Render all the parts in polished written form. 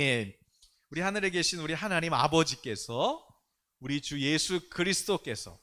예, 우리 하늘에 계신 우리 하나님 아버지께서 우리 주 예수 그리스도께서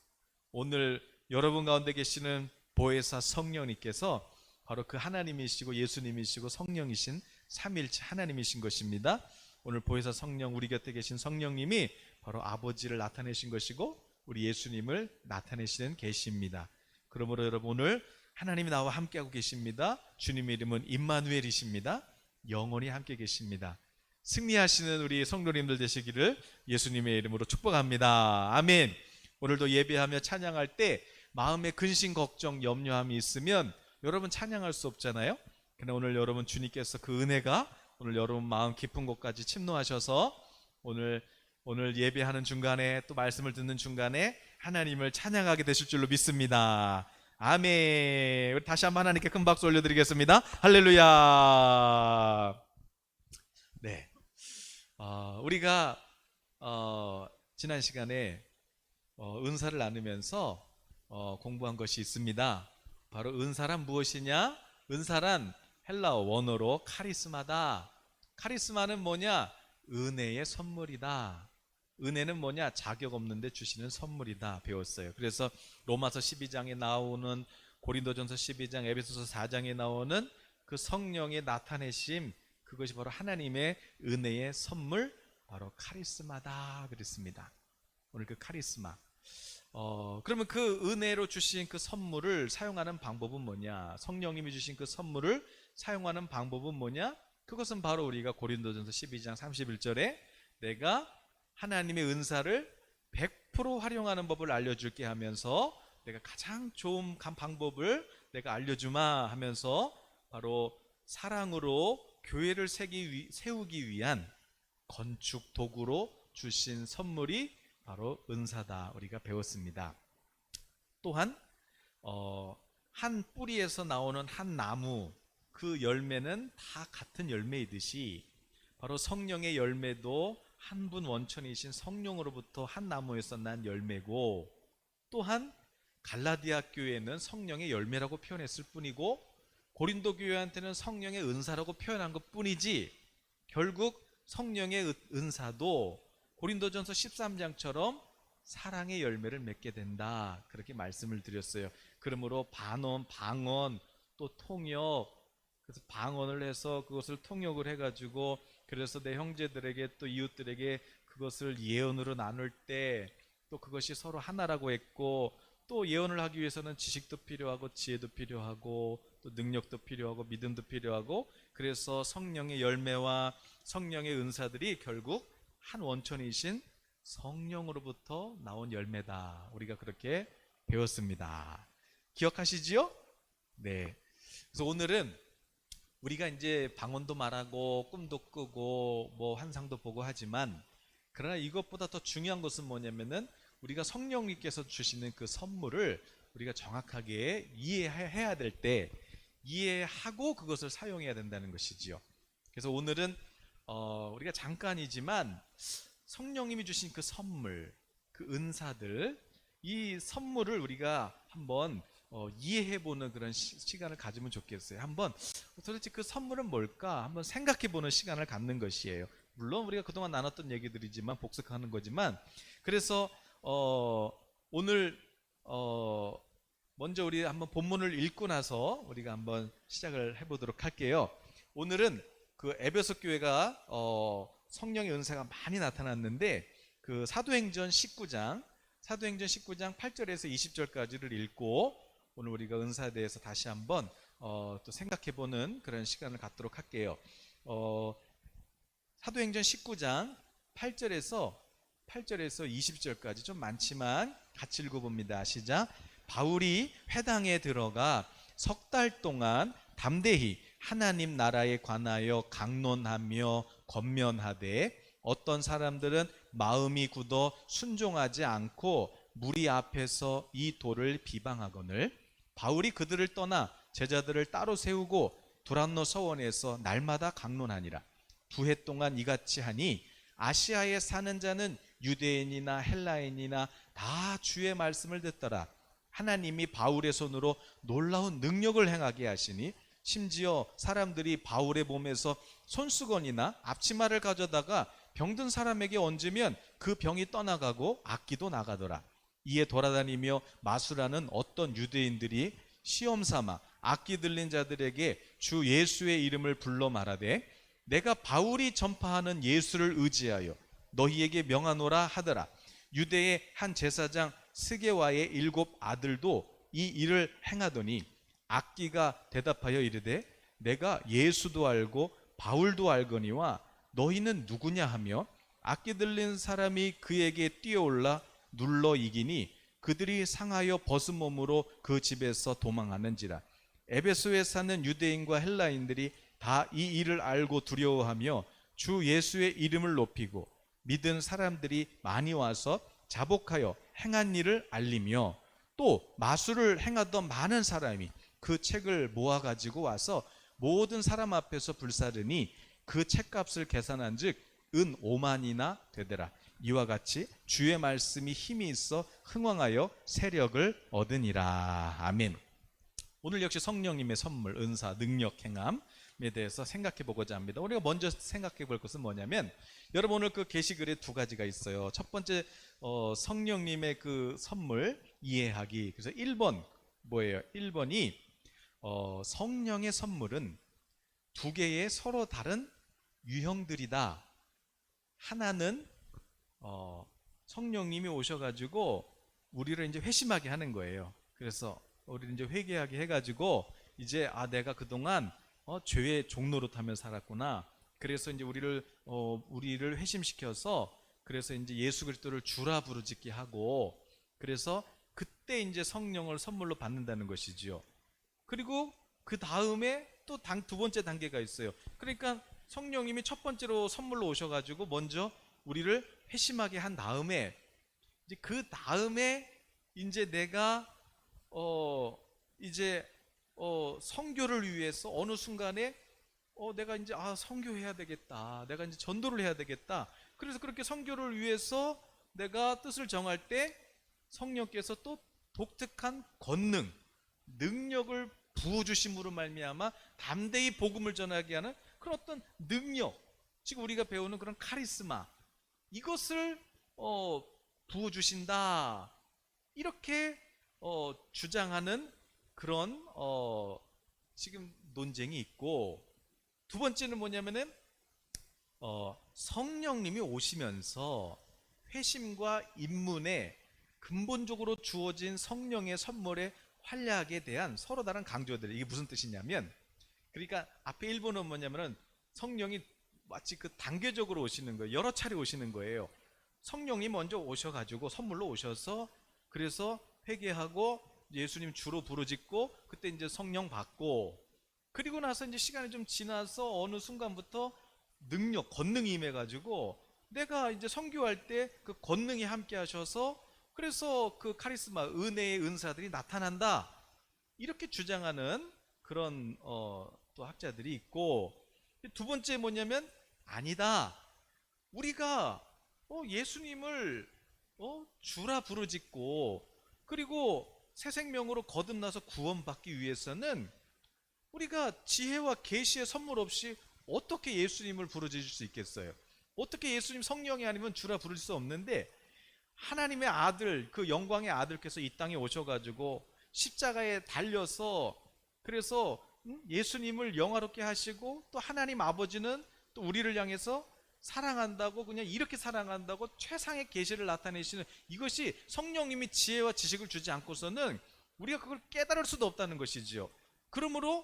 오늘 여러분 가운데 계시는 보혜사 성령님께서 바로 그 하나님이시고 예수님이시고 성령이신 삼위일체 하나님이신 것입니다. 오늘 보혜사 성령, 우리 곁에 계신 성령님이 바로 아버지를 나타내신 것이고 우리 예수님을 나타내시는 계십니다. 그러므로 여러분 오늘 하나님이 나와 함께하고 계십니다. 주님의 이름은 임마누엘이십니다. 영원히 함께 계십니다. 승리하시는 우리 성도님들 되시기를 예수님의 이름으로 축복합니다. 아멘. 오늘도 예배하며 찬양할 때 마음에 근심, 걱정, 염려함이 있으면 여러분 찬양할 수 없잖아요. 그러나 오늘 여러분 주님께서 그 은혜가 오늘 여러분 마음 깊은 곳까지 침노하셔서 오늘 예배하는 중간에 또 말씀을 듣는 중간에 하나님을 찬양하게 되실 줄로 믿습니다. 아멘. 우리 다시 한번 하나님께 큰 박수 올려드리겠습니다. 할렐루야. 네. 우리가 지난 시간에 은사를 나누면서 공부한 것이 있습니다. 바로 은사란 무엇이냐? 은사란 헬라어 원어로 카리스마다. 카리스마는 뭐냐? 은혜의 선물이다. 은혜는 뭐냐? 자격 없는데 주시는 선물이다 배웠어요. 그래서 로마서 12장에 나오는, 고린도전서 12장, 에베소서 4장에 나오는 그 성령의 나타내심, 그것이 바로 하나님의 은혜의 선물, 바로 카리스마다 그랬습니다. 오늘 그 카리스마. 그러면 그 은혜로 주신 그 선물을 사용하는 방법은 뭐냐? 성령님이 주신 그 선물을 사용하는 방법은 뭐냐? 그것은 바로 우리가 고린도전서 12장 31절에 내가 하나님의 은사를 100% 활용하는 법을 알려줄게 하면서 내가 가장 좋은 방법을 내가 알려주마 하면서 바로 사랑으로 교회를 세우기 위한 건축 도구로 주신 선물이 바로 은사다 우리가 배웠습니다. 또한 한 뿌리에서 나오는 한 나무, 그 열매는 다 같은 열매이듯이 바로 성령의 열매도 한 분 원천이신 성령으로부터 한 나무에서 난 열매고, 또한 갈라디아 교회는 성령의 열매라고 표현했을 뿐이고 고린도 교회한테는 성령의 은사라고 표현한 것 뿐이지, 결국 성령의 은사도 고린도전서 13장처럼 사랑의 열매를 맺게 된다, 그렇게 말씀을 드렸어요. 그러므로 반언, 방언, 또 통역, 그래서 방언을 해서 그것을 통역을 해가지고 그래서 내 형제들에게 또 이웃들에게 그것을 예언으로 나눌 때 또 그것이 서로 하나라고 했고, 또 예언을 하기 위해서는 지식도 필요하고 지혜도 필요하고 또 능력도 필요하고 믿음도 필요하고, 그래서 성령의 열매와 성령의 은사들이 결국 한 원천이신 성령으로부터 나온 열매다, 우리가 그렇게 배웠습니다. 기억하시지요? 네. 그래서 오늘은 우리가 이제 방언도 말하고 꿈도 꾸고 뭐 환상도 보고 하지만, 그러나 이것보다 더 중요한 것은 뭐냐면은 우리가 성령님께서 주시는 그 선물을 우리가 정확하게 이해해야 될 때 이해하고 그것을 사용해야 된다는 것이지요. 그래서 오늘은 우리가 잠깐이지만 성령님이 주신 그 선물, 그 은사들, 이 선물을 우리가 한번 이해해보는 그런 시간을 가지면 좋겠어요. 한번 도대체 그 선물은 뭘까 한번 생각해보는 시간을 갖는 것이에요. 물론 우리가 그동안 나눴던 얘기들이지만 복습하는 거지만, 그래서 오늘 먼저 우리 한번 본문을 읽고 나서 우리가 한번 시작을 해보도록 할게요. 오늘은 그 에베소 교회가 성령의 은사가 많이 나타났는데, 그 사도행전 19장 8절에서 20절까지를 읽고 오늘 우리가 은사에 대해서 다시 한번 또 생각해보는 그런 시간을 갖도록 할게요. 사도행전 19장 8절에서 20절까지 좀 많지만 같이 읽어봅니다. 시작. 바울이 회당에 들어가 석 달 동안 담대히 하나님 나라에 관하여 강론하며 권면하되 어떤 사람들은 마음이 굳어 순종하지 않고 무리 앞에서 이 도를 비방하거늘 바울이 그들을 떠나 제자들을 따로 세우고 두란노 서원에서 날마다 강론하니라. 2해 동안 이같이 하니 아시아에 사는 자는 유대인이나 헬라인이나 다 주의 말씀을 듣더라. 하나님이 바울의 손으로 놀라운 능력을 행하게 하시니 심지어 사람들이 바울의 몸에서 손수건이나 앞치마를 가져다가 병든 사람에게 얹으면 그 병이 떠나가고 악기도 나가더라. 이에 돌아다니며 마술하는 어떤 유대인들이 시험 삼아 악기 들린 자들에게 주 예수의 이름을 불러 말하되 내가 바울이 전파하는 예수를 의지하여 너희에게 명하노라 하더라. 유대의 한 제사장 스게와의 7 아들도 이 일을 행하더니 악기가 대답하여 이르되 내가 예수도 알고 바울도 알거니와 너희는 누구냐 하며 악기 들린 사람이 그에게 뛰어올라 눌러 이기니 그들이 상하여 벗은 몸으로 그 집에서 도망하는지라. 에베소에 사는 유대인과 헬라인들이 다 이 일을 알고 두려워하며 주 예수의 이름을 높이고 믿은 사람들이 많이 와서 자복하여 행한 일을 알리며 또 마술을 행하던 많은 사람이 그 책을 모아가지고 와서 모든 사람 앞에서 불사르니 그 책값을 계산한 즉 은 5만이나 되더라. 이와 같이 주의 말씀이 힘이 있어 흥왕하여 세력을 얻으니라. 아멘. 오늘 역시 성령님의 선물, 은사, 능력, 행함에 대해서 생각해 보고자 합니다. 우리가 먼저 생각해 볼 것은 뭐냐면, 여러분 오늘 그 게시글에 2가지가 있어요. 첫 번째 성령님의 그 선물 이해하기. 그래서 1번 뭐예요? 1번이 성령의 선물은 2개의 서로 다른 유형들이다. 하나는 성령님이 오셔가지고 우리를 이제 회심하게 하는 거예요. 그래서 우리를 이제 회개하게 해가지고 이제 내가 그동안 죄의 종노릇하며 살았구나. 그래서 이제 우리를 회심시켜서 그래서 이제 예수 그리스도를 주라 부르짖게 하고, 그래서 그때 이제 성령을 선물로 받는다는 것이지요. 그리고 그 다음에 또 2번째 단계가 있어요. 그러니까 성령님이 첫 번째로 선물로 오셔가지고 먼저 우리를 회심하게 한 다음에 이제 그 다음에 이제 내가 선교를 위해서 어느 순간에 내가 이제 선교해야 되겠다. 내가 이제 전도를 해야 되겠다. 그래서 그렇게 선교를 위해서 내가 뜻을 정할 때 성령께서 또 독특한 권능, 능력을 부어주심으로 말미암아 담대히 복음을 전하게 하는 그런 어떤 능력, 지금 우리가 배우는 그런 카리스마, 이것을 부어주신다. 이렇게 주장하는 그런 지금 논쟁이 있고, 2번째는 뭐냐면은 성령님이 오시면서 회심과 입문에 근본적으로 주어진 성령의 선물의 활약에 대한 서로 다른 강조들. 이게 무슨 뜻이냐면, 그러니까 앞에 1번은 뭐냐면은 성령이 마치 그 단계적으로 오시는 거예요. 여러 차례 오시는 거예요. 성령이 먼저 오셔가지고 선물로 오셔서 그래서 회개하고 예수님 주로 부르짖고 그때 이제 성령 받고, 그리고 나서 이제 시간이 좀 지나서 어느 순간부터 능력, 권능이 임해가지고 내가 이제 선교할 때 그 권능이 함께 하셔서 그래서 그 카리스마, 은혜의 은사들이 나타난다. 이렇게 주장하는 그런 또 학자들이 있고, 2번째 뭐냐면 아니다. 우리가 예수님을 주라 부르짖고 그리고 새 생명으로 거듭나서 구원받기 위해서는 우리가 지혜와 계시의 선물 없이 어떻게 예수님을 부르짖을 수 있겠어요? 어떻게 예수님 성령이 아니면 주라 부를 수 없는데, 하나님의 아들, 그 영광의 아들께서 이 땅에 오셔가지고 십자가에 달려서 그래서 예수님을 영화롭게 하시고, 또 하나님 아버지는 또 우리를 향해서 사랑한다고, 그냥 이렇게 사랑한다고 최상의 계시를 나타내시는, 이것이 성령님이 지혜와 지식을 주지 않고서는 우리가 그걸 깨달을 수도 없다는 것이지요. 그러므로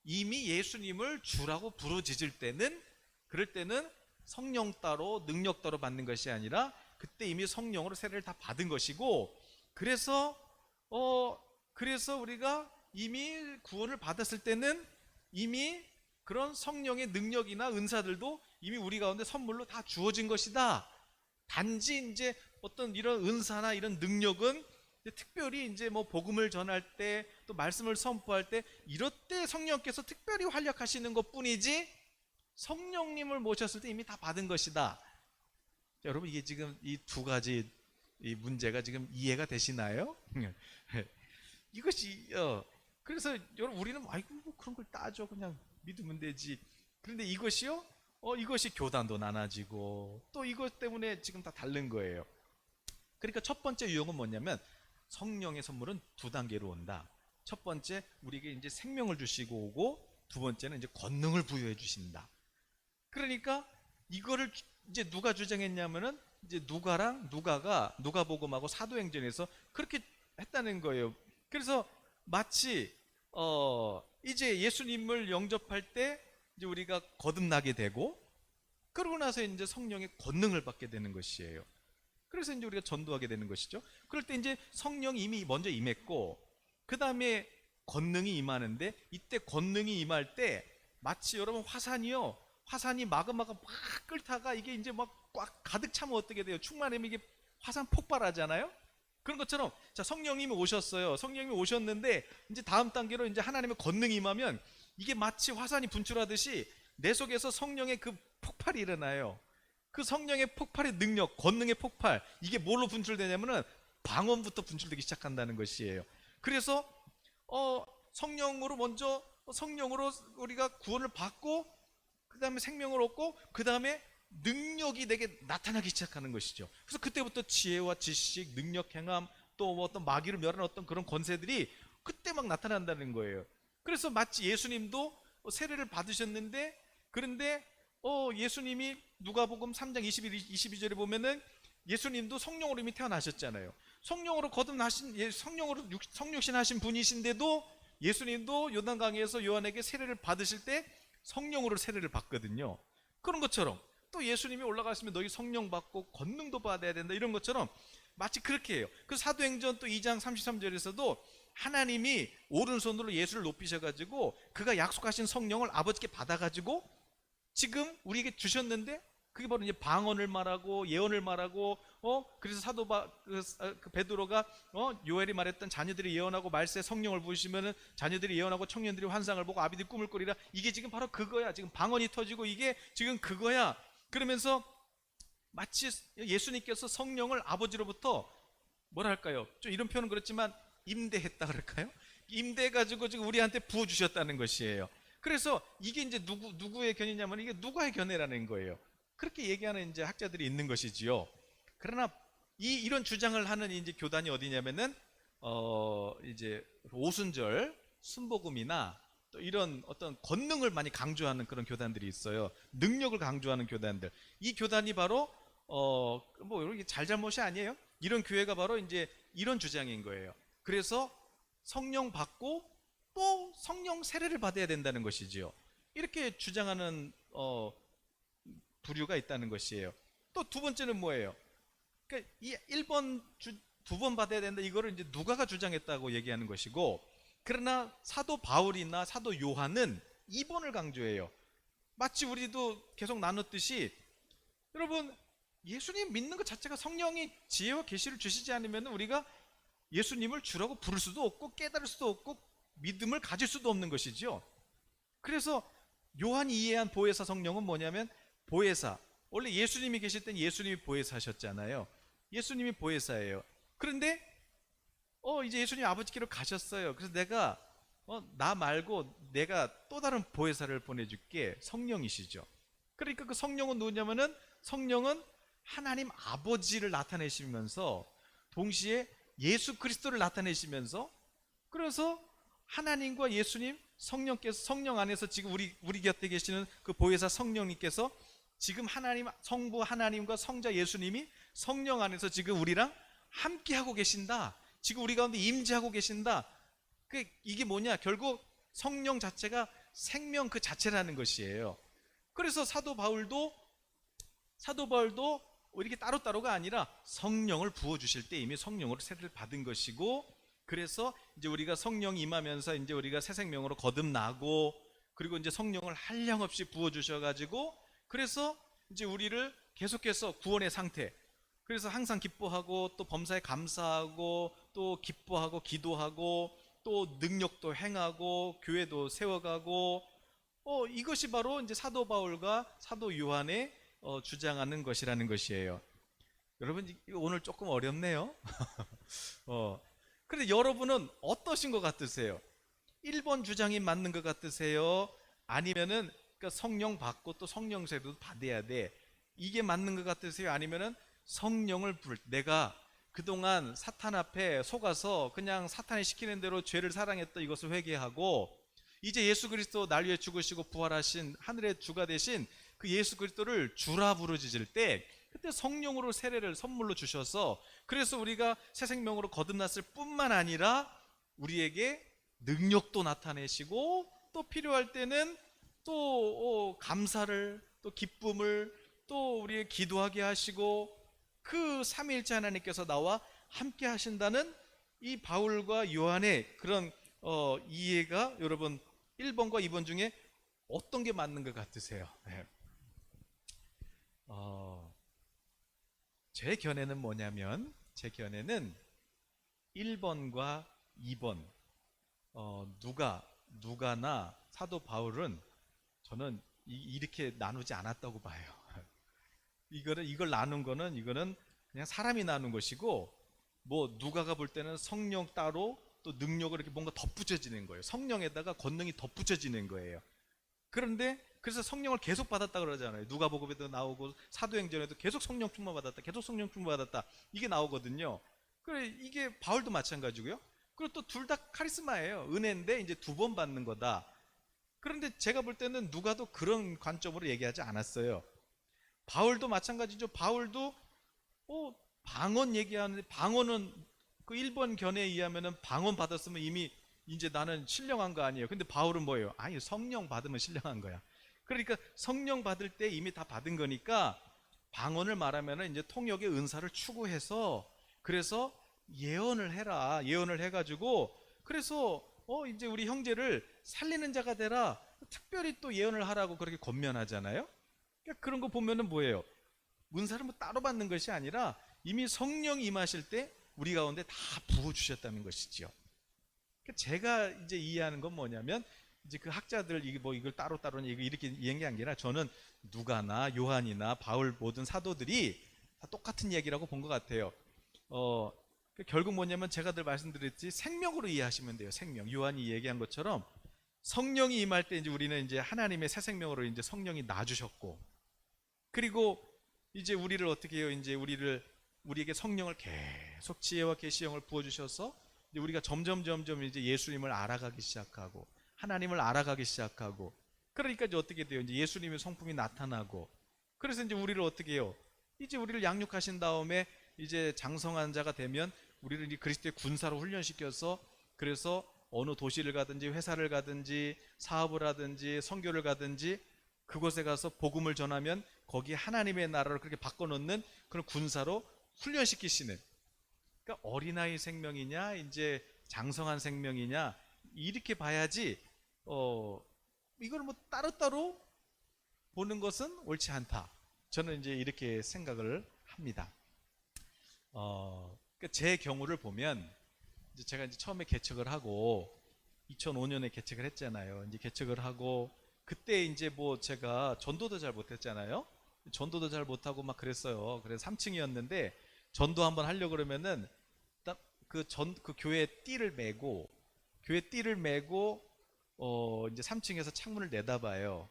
이미 예수님을 주라고 부르짖을 때는, 그럴 때는 성령 따로 능력 따로 받는 것이 아니라 그때 이미 성령으로 세례를 다 받은 것이고, 그래서 우리가 이미 구원을 받았을 때는 이미 그런 성령의 능력이나 은사들도 이미 우리 가운데 선물로 다 주어진 것이다. 단지 이제 어떤 이런 은사나 이런 능력은 특별히 이제 뭐 복음을 전할 때, 또 말씀을 선포할 때, 이럴 때 성령께서 특별히 활약하시는 것뿐이지, 성령님을 모셨을 때 이미 다 받은 것이다. 여러분, 이게 지금 이 2가지 이 문제가 지금 이해가 되시나요? 이것이 그래서 여러분 우리는 아이고 뭐 그런 걸 따져 그냥 믿으면 되지. 그런데 이것이요? 이것이 교단도 나눠지고 또 이것 때문에 지금 다 다른 거예요. 그러니까 첫 번째 유형은 뭐냐면 성령의 선물은 두 단계로 온다. 첫 번째 우리에게 이제 생명을 주시고 오고 두 번째는 이제 권능을 부여해 주신다. 그러니까 이거를 이제 누가 주장했냐면은 이제 누가복음하고 사도행전에서 그렇게 했다는 거예요. 그래서 마치 이제 예수님을 영접할 때 이제 우리가 거듭나게 되고 그러고 나서 이제 성령의 권능을 받게 되는 것이에요. 그래서 이제 우리가 전도하게 되는 것이죠. 그럴 때 이제 성령이 이미 먼저 임했고 그 다음에 권능이 임하는데 이때 권능이 임할 때 마치 여러분 화산이 마그마가 막 끓다가 이게 이제 막 꽉 가득 차면 어떻게 돼요? 충만하면 이게 화산 폭발하잖아요. 그런 것처럼 자 성령님이 오셨어요. 성령님이 오셨는데 이제 다음 단계로 이제 하나님의 권능이 임하면 이게 마치 화산이 분출하듯이 내 속에서 성령의 그 폭발이 일어나요. 그 성령의 폭발의 능력, 권능의 폭발, 이게 뭘로 분출되냐면은 방언부터 분출되기 시작한다는 것이에요. 그래서 성령으로 우리가 구원을 받고 그 다음에 생명을 얻고 그 다음에 능력이 내게 나타나기 시작하는 것이죠. 그래서 그때부터 지혜와 지식, 능력, 행함, 또 뭐 어떤 마귀를 멸하는 어떤 그런 권세들이 그때 막 나타난다는 거예요. 그래서 마치 예수님도 세례를 받으셨는데 그런데 예수님이 누가복음 3장 22절에 보면은 예수님도 성령으로 이미 태어나셨잖아요. 성령으로 거듭나신 성육신 하신 분이신데도 예수님도 요단강에서 요한에게 세례를 받으실 때 성령으로 세례를 받거든요. 그런 것처럼 또 예수님이 올라가시면 너희 성령 받고 권능도 받아야 된다 이런 것처럼 마치 그렇게 해요. 그 사도행전 또 2장 33절에서도 하나님이 오른손으로 예수를 높이셔가지고 그가 약속하신 성령을 아버지께 받아가지고 지금 우리에게 주셨는데 그게 바로 이제 방언을 말하고 예언을 말하고 그래서 그 베드로가 요엘이 말했던 자녀들이 예언하고 말세 성령을 부으시면은 자녀들이 예언하고 청년들이 환상을 보고 아비들이 꿈을 꾸리라. 이게 지금 바로 그거야. 지금 방언이 터지고 이게 지금 그거야. 그러면서 마치 예수님께서 성령을 아버지로부터 뭐랄까요? 좀 이런 표현은 그렇지만 임대했다 그럴까요? 임대해가지고 지금 우리한테 부어주셨다는 것이에요. 그래서 이게 이제 누구의 견해냐면 이게 누가의 견해라는 거예요. 그렇게 얘기하는 이제 학자들이 있는 것이지요. 그러나 이런 주장을 하는 이제 교단이 어디냐면은 이제 오순절 순복음이나 또 이런 어떤 권능을 많이 강조하는 그런 교단들이 있어요. 능력을 강조하는 교단들. 이 교단이 바로 뭐 이렇게 잘잘못이 아니에요. 이런 교회가 바로 이제 이런 주장인 거예요. 그래서 성령 받고 또 성령 세례를 받아야 된다는 것이지요. 이렇게 주장하는 부류가 있다는 것이에요. 또 두 번째는 뭐예요? 그러니까 이 1번 두 번 받아야 된다. 이거를 이제 누가가 주장했다고 얘기하는 것이고, 그러나 사도 바울이나 사도 요한은 2번을 강조해요. 마치 우리도 계속 나눴듯이 여러분 예수님 믿는 것 자체가 성령이 지혜와 계시를 주시지 않으면 우리가 예수님을 주라고 부를 수도 없고 깨달을 수도 없고 믿음을 가질 수도 없는 것이죠. 그래서 요한이 이해한 보혜사 성령은 뭐냐면 보혜사, 원래 예수님이 계실 땐 예수님이 보혜사셨잖아요. 예수님이 보혜사예요. 그런데 이제 예수님이 아버지께로 가셨어요. 그래서 내가 나 말고 내가 또 다른 보혜사를 보내줄게. 성령이시죠. 그러니까 그 성령은 누구냐면은 성령은 하나님 아버지를 나타내시면서 동시에 예수 그리스도를 나타내시면서, 그래서 하나님과 예수님 성령께서 성령 안에서 지금 우리 곁에 계시는 그 보혜사 성령님께서 지금 성부 하나님과 성자 예수님이 성령 안에서 지금 우리랑 함께 하고 계신다. 지금 우리 가운데 임재하고 계신다. 이게 뭐냐? 결국 성령 자체가 생명 그 자체라는 것이에요. 그래서 사도 바울도 이렇게 따로따로가 아니라 성령을 부어주실 때 이미 성령으로 세례를 받은 것이고, 그래서 이제 우리가 성령이 임하면서 이제 우리가 새 생명으로 거듭나고, 그리고 이제 성령을 한량없이 부어주셔가지고, 그래서 이제 우리를 계속해서 구원의 상태, 그래서 항상 기뻐하고 또 범사에 감사하고 또 기뻐하고 기도하고 또 능력도 행하고 교회도 세워가고, 이것이 바로 이제 사도 바울과 사도 요한의 주장하는 것이라는 것이에요. 여러분 오늘 조금 어렵네요. 그런데 여러분은 어떠신 것 같으세요? 1번 주장이 맞는 것 같으세요? 아니면은 그러니까 성령 받고 또 성령 세례도 받아야 돼. 이게 맞는 것 같으세요? 아니면은 성령을 내가 그동안 사탄 앞에 속아서 그냥 사탄이 시키는 대로 죄를 사랑했던 이것을 회개하고 이제 예수 그리스도 날 위해 죽으시고 부활하신 하늘의 주가 되신 그 예수 그리스도를 주라 부르짖을 때 그때 성령으로 세례를 선물로 주셔서 그래서 우리가 새 생명으로 거듭났을 뿐만 아니라 우리에게 능력도 나타내시고 또 필요할 때는 또 감사를 또 기쁨을 또 우리의 기도하게 하시고 그 삼위일체 하나님께서 나와 함께 하신다는 이 바울과 요한의 그런 이해가 여러분 1번과 2번 중에 어떤 게 맞는 것 같으세요? 네. 제 견해는 뭐냐면 제 견해는 1번과 2번 누가나 사도 바울은 저는 이렇게 나누지 않았다고 봐요. 이걸 나눈 거는 이거는 그냥 사람이 나눈 것이고 뭐 누가가 볼 때는 성령 따로 또 능력을 이렇게 뭔가 덧붙여지는 거예요. 성령에다가 권능이 덧붙여지는 거예요. 그런데 그래서 성령을 계속 받았다 그러잖아요. 누가복음에도 나오고 사도행전에도 계속 성령 충만 받았다, 계속 성령 충만 받았다 이게 나오거든요. 그래 이게 바울도 마찬가지고요. 그리고 또 둘 다 카리스마예요. 은혜인데 이제 2번 받는 거다. 그런데 제가 볼 때는 누가도 그런 관점으로 얘기하지 않았어요. 바울도 마찬가지죠. 바울도 방언 얘기하는데 방언은 그 1번 견해에 의하면은 방언 받았으면 이미 이제 나는 신령한 거 아니에요. 근데 바울은 뭐예요? 아니 성령 받으면 신령한 거야. 그러니까 성령 받을 때 이미 다 받은 거니까 방언을 말하면은 이제 통역의 은사를 추구해서 그래서 예언을 해라. 예언을 해가지고 그래서 이제 우리 형제를 살리는 자가 되라. 특별히 또 예언을 하라고 그렇게 권면하잖아요. 그러니까 그런 거 보면은 뭐예요? 은사를 뭐 따로 받는 것이 아니라 이미 성령이 임하실 때 우리 가운데 다 부어주셨다는 것이지요. 그러니까 제가 이제 이해하는 건 뭐냐면 이제 그 학자들 이게 뭐 이걸 따로 이렇게 얘기한 게 아니라 저는 누가나 요한이나 바울 모든 사도들이 다 똑같은 얘기라고 본 것 같아요. 결국 뭐냐면 제가 늘 말씀드렸지 생명으로 이해하시면 돼요. 생명. 요한이 얘기한 것처럼 성령이 임할 때 이제 우리는 이제 하나님의 새 생명으로 이제 성령이 놔주셨고 그리고 이제 우리를 어떻게 해요? 이제 우리에게 성령을 계속 지혜와 계시형을 부어주셔서 이제 우리가 점점 이제 예수님을 알아가기 시작하고 하나님을 알아가기 시작하고 그러니까 이제 어떻게 돼요? 이제 예수님의 성품이 나타나고 그래서 이제 우리를 어떻게 해요? 이제 우리를 양육하신 다음에 이제 장성한 자가 되면 우리를 이제 그리스도의 군사로 훈련시켜서 그래서 어느 도시를 가든지 회사를 가든지 사업을 하든지 선교를 가든지 그곳에 가서 복음을 전하면 거기에 하나님의 나라를 그렇게 바꿔놓는 그런 군사로 훈련시키시는 그러니까 어린아이 생명이냐 이제 장성한 생명이냐 이렇게 봐야지 이걸 뭐 따로따로 보는 것은 옳지 않다. 저는 이제 이렇게 생각을 합니다. 그러니까 제 경우를 보면 이제 제가 이제 처음에 개척을 하고 2005년에 개척을 했잖아요. 이제 개척을 하고 그때 이제 뭐 제가 전도도 잘 못했잖아요. 전도도 잘 못하고 막 그랬어요. 그래서 3층이었는데 전도 한번 하려고 그러면은 딱 그 교회 띠를 메고 이제 3층에서 창문을 내다봐요.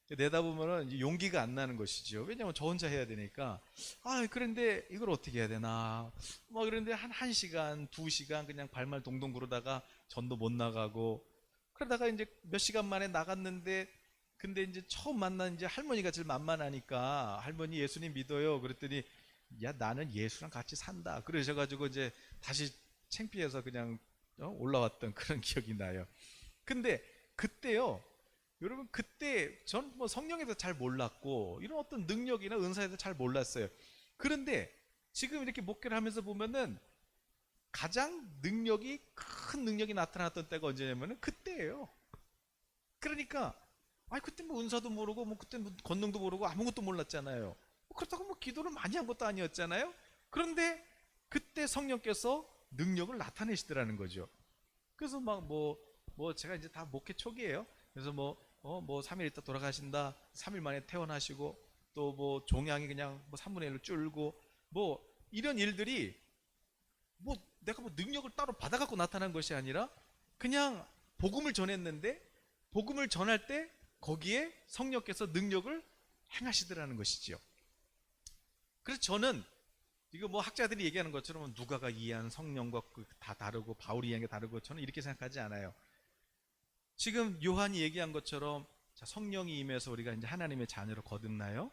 내다보면은 이제 용기가 안 나는 것이죠. 왜냐면 저 혼자 해야 되니까. 그런데 이걸 어떻게 해야 되나. 뭐 그런데 한 1시간, 2시간 그냥 발만 동동 구르다가 전도 못 나가고 그러다가 이제 몇 시간 만에 나갔는데 근데 이제 처음 만난 이제 할머니가 제일 만만하니까 할머니 예수님 믿어요. 그랬더니 야 나는 예수랑 같이 산다. 그러셔가지고 이제 다시 창피해서 그냥 올라왔던 그런 기억이 나요. 근데 그때요. 여러분 그때 전 뭐 성령에 대해서 잘 몰랐고 이런 어떤 능력이나 은사에 대해서 잘 몰랐어요. 그런데 지금 이렇게 목회를 하면서 보면은 가장 큰 능력이 나타났던 때가 언제냐면은 그때예요. 그러니까 그때 뭐 은사도 모르고 뭐 그때 뭐 권능도 모르고 아무것도 몰랐잖아요. 그렇다고 뭐 기도를 많이 한 것도 아니었잖아요. 그런데 그때 성령께서 능력을 나타내시더라는 거죠. 그래서 막 뭐 제가 이제 다 목회 초기예요. 그래서 뭐 3일 있다 돌아가신다. 3일 만에 퇴원하시고 또 뭐 종양이 그냥 뭐 3분의 1로 줄고 뭐 이런 일들이 뭐 내가 뭐 능력을 따로 받아갖고 나타난 것이 아니라 그냥 복음을 전했는데 복음을 전할 때 거기에 성령께서 능력을 행하시더라는 것이지요. 그래서 저는 이거 뭐 학자들이 얘기하는 것처럼 누가가 이해한 성령과 다 다르고 바울이 이해한 게 다르고, 저는 이렇게 생각하지 않아요. 지금 요한이 얘기한 것처럼, 자, 성령이 임해서 우리가 이제 하나님의 자녀로 거듭나요.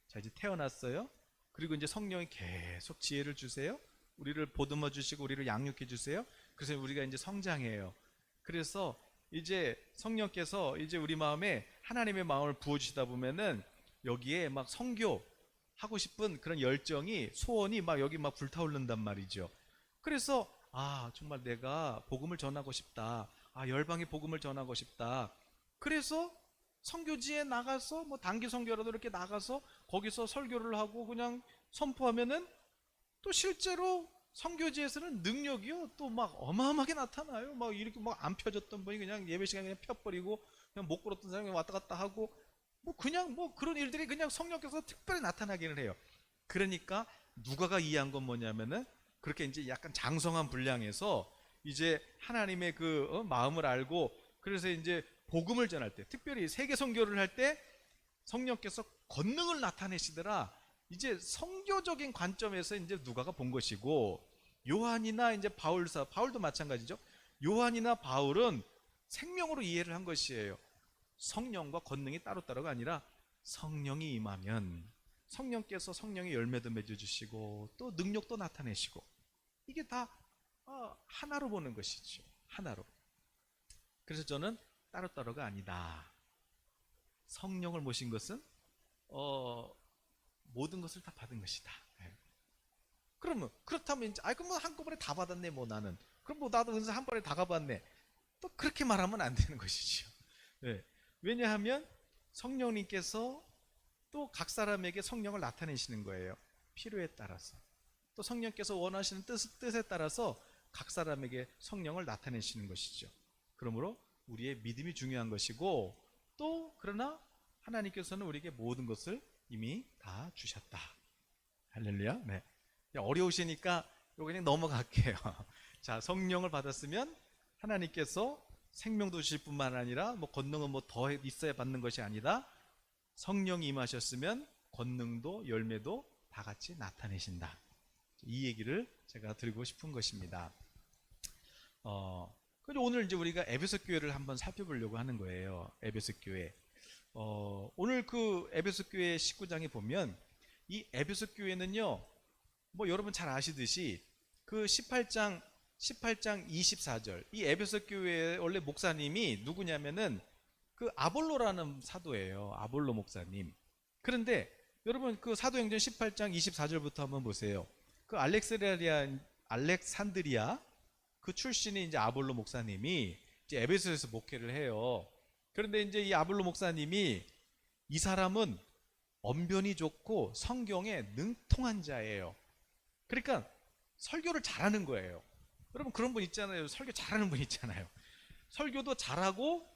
자, 이제 태어났어요. 그리고 이제 성령이 계속 지혜를 주세요. 우리를 보듬어 주시고 우리를 양육해 주세요. 그래서 우리가 이제 성장해요. 그래서 이제 성령께서 이제 우리 마음에 하나님의 마음을 부어 주시다 보면은 여기에 막 선교 하고 싶은 그런 열정이, 소원이 막 여기 막 불타오른단 말이죠. 그래서 정말 내가 복음을 전하고 싶다. 열방에 복음을 전하고 싶다. 그래서 선교지에 나가서 뭐 단기 선교라도 이렇게 나가서 거기서 설교를 하고 그냥 선포하면은 또 실제로 선교지에서는 능력이요 또 막 어마어마하게 나타나요. 막 이렇게 막 안 펴졌던 분이 그냥 예배 시간에 그냥 펴버리고, 그냥 못 걸었던 사람이 왔다 갔다 하고, 뭐 그냥 뭐 그런 일들이 그냥 성령께서 특별히 나타나기는 해요. 그러니까 누가가 이해한 건 뭐냐면은, 그렇게 이제 약간 장성한 분량에서 이제 하나님의 그 마음을 알고, 그래서 이제 복음을 전할 때, 특별히 세계 선교를 할 때 성령께서 권능을 나타내시더라. 이제 성교적인 관점에서 이제 누가가 본 것이고, 요한이나 이제 바울도 마찬가지죠. 요한이나 바울은 생명으로 이해를 한 것이에요. 성령과 권능이 따로따로가 아니라 성령이 임하면 성령께서 성령의 열매도 맺어주시고 또 능력도 나타내시고, 이게 다 하나로 보는 것이죠. 하나로. 그래서 저는 따로따로가 아니다. 성령을 모신 것은 모든 것을 다 받은 것이다. 그러면 그렇다면 이제 그럼 뭐 한꺼번에 다 받았네 뭐 나는. 그럼 뭐 나도 은사 한 번에 다 가봤네. 또 그렇게 말하면 안 되는 것이죠. 네. 왜냐하면 성령님께서 또 각 사람에게 성령을 나타내시는 거예요. 필요에 따라서. 또 성령께서 원하시는 뜻에 따라서 각 사람에게 성령을 나타내시는 것이죠. 그러므로 우리의 믿음이 중요한 것이고, 또 그러나 하나님께서는 우리에게 모든 것을 이미 다 주셨다. 할렐루야. 네. 어려우시니까 이거 그냥 넘어갈게요. 자, 성령을 받았으면 하나님께서 생명도 주실 뿐만 아니라 뭐 권능은 뭐 더 있어야 받는 것이 아니다. 성령이 임하셨으면 권능도 열매도 다 같이 나타내신다. 이 얘기를 제가 드리고 싶은 것입니다. 그리고 오늘 이제 우리가 에베소 교회를 한번 살펴보려고 하는 거예요. 에베소 교회. 오늘 그 에베소 교회 19장에 보면, 이 에베소 교회는요, 뭐 여러분 잘 아시듯이 그 18장 24절, 이 에베소 교회의 원래 목사님이 누구냐면은 그 아볼로라는 사도예요. 아볼로 목사님. 그런데 여러분 그 사도행전 18장 24절부터 한번 보세요. 그 알렉산드리아 그 출신이 이제 아볼로 목사님이 이제 에베소에서 목회를 해요. 그런데 이제 이 아볼로 목사님이, 이 사람은 언변이 좋고 성경에 능통한 자예요. 그러니까 설교를 잘하는 거예요. 여러분 그런 분 있잖아요. 설교 잘하는 분 있잖아요. 설교도 잘하고,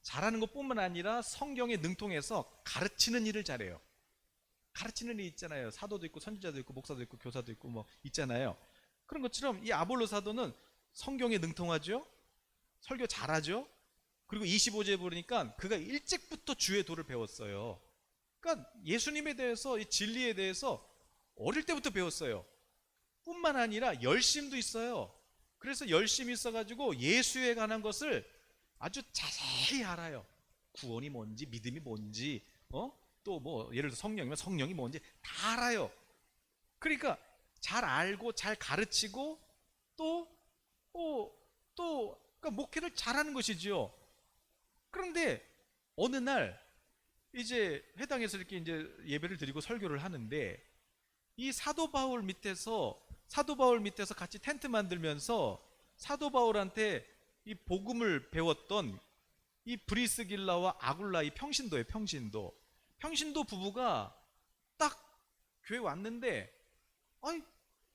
잘하는 것뿐만 아니라 성경에 능통해서 가르치는 일을 잘해요. 가르치는 일 있잖아요. 사도도 있고 선지자도 있고 목사도 있고 교사도 있고 뭐 있잖아요. 그런 것처럼 이 아볼로 사도는 성경에 능통하죠. 설교 잘하죠. 그리고 25절에 보니까 그가 일찍부터 주의 도를 배웠어요. 그러니까 예수님에 대해서, 이 진리에 대해서 어릴 때부터 배웠어요. 뿐만 아니라 열심도 있어요. 그래서 열심이 있어가지고 예수에 관한 것을 아주 자세히 알아요. 구원이 뭔지, 믿음이 뭔지, 또 뭐 예를 들어 성령이면 성령이 뭔지 다 알아요. 그러니까 잘 알고 잘 가르치고 그러니까 목회를 잘하는 것이지요. 그런데 어느 날 이제 회당에서 이렇게 이제 예배를 드리고 설교를 하는데, 이 사도 바울 밑에서 같이 텐트 만들면서 사도 바울한테 이 복음을 배웠던 이 브리스길라와 아굴라, 이 평신도 부부가 딱 교회 왔는데,